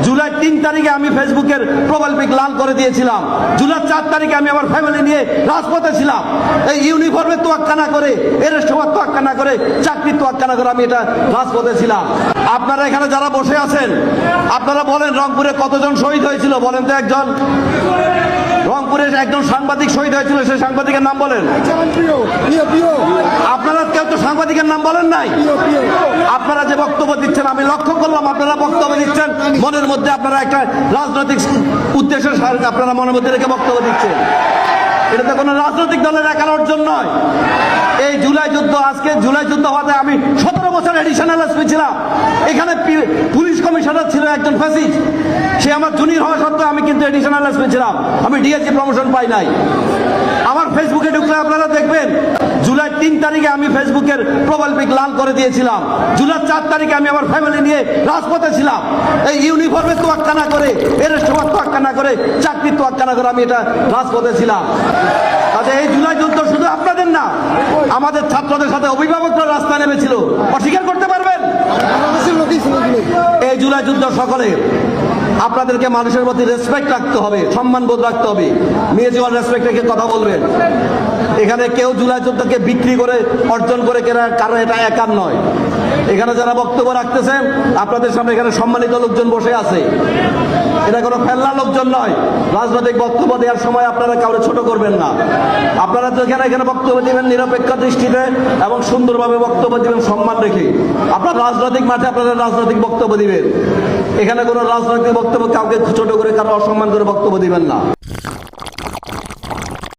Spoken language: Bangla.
জুলাই ৩ তারিখে আমি ফেসবুকের প্রোফাইল পিক লাল করে দিয়েছিলাম। জুলাই ৪ তারিখে আমি আমার ফ্যামিলি নিয়ে রাজপথে ছিলাম। এই ইউনিফর্মের তোয়াক্কা না করে, এরেস্ট হওয়ার তোয়াক্কা না করে, চাকরির তোয়াক্কা না করে আমি এটা রাজপথে ছিলাম। আপনারা এখানে যারা বসে আছেন, আপনারা বলেন রংপুরে কতজন শহীদ হয়েছিল বলেন তো একজন। রংপুরে একজন সাংবাদিক শহীদ হয়েছিল, সেই সাংবাদিকের নাম বলেন। আপনারা কেউ তো সাংবাদিকের নাম বলেন নাই। আপনারা যে বক্তব্য দিচ্ছেন, আমি লক্ষ্য করলাম আপনারা বক্তব্য দিচ্ছেন মনের মধ্যে আপনারা একটা রাজনৈতিক উদ্দেশ্যের সাথে আপনারা মনের মধ্যে রেখে বক্তব্য দিচ্ছেন। এটা তো কোনো রাজনৈতিক দলের একার অর্জন নয়। এই জুলাই যুদ্ধ, আজকে জুলাই যুদ্ধ হওয়াতে আমি 17 বছর এডিশনাল এসপি ছিলাম। এখানে পুলিশ কমিশনার ছিল একজন ফ্যাসিস্ট, সে আমার জুনিয়র হওয়া সত্ত্বেও আমি কিন্তু এডিশনাল এসপি ছিলাম। আমি ডিএসপি প্রমোশন পাই নাই। আমার ফেসবুকে ঢুকলে আপনারা দেখবেন জুলাই ৩ তারিখে আমি ফেসবুকের প্রোফাইল পিক লাল করে দিয়েছিলাম। জুলাই ৪ তারিখে আমি আমার ফ্যামিলি নিয়ে রাজপথে ছিলাম। এই ইউনিফর্মের তোয়াক্কা না করে, এরেস্ট হওয়ার তোয়াক্কা না করে, চাকরির তোয়াক্কা না করে আমি এটা রাজপথে ছিলাম। কাজে এই জুলাই যুদ্ধ শুধু আপনাদের না, আমাদের ছাত্রদের সাথে অভিভাবকরা রাস্তায় নেমেছিল। অস্বীকার করতে পারবেন? এই জুলাই যুদ্ধ সকলে আপনাদেরকে মানুষের প্রতি রেসপেক্ট রাখতে হবে, সম্মান বোধ রাখতে হবে, মিউচুয়াল রেসপেক্ট রেখে কথা বলবেন। এখানে কেউ জুলাই যুদ্ধকে বিক্রি করে অর্জন করে কারণ এটা একার নয়। এখানে যারা বক্তব্য রাখতেছেন আপনাদের সামনে এখানে সম্মানিত লোকজন বসে আছে, এটা কোনো ফেলনা লোকজন নয়। রাজনৈতিক বক্তব্য দেওয়ার সময় আপনারা কাউকে ছোট করবেন না। আপনারা তো এখানে বক্তব্য দিবেন নিরপেক্ষ দৃষ্টিতে এবং সুন্দরভাবে বক্তব্য দিবেন সম্মান রেখে। আপনার রাজনৈতিক মাঠে আপনারা রাজনৈতিক বক্তব্য দিবেন। এখানে কোনো রাজনৈতিক বক্তব্য কাউকে ছোট করে, কারো অসম্মান করে বক্তব্য দিবেন না।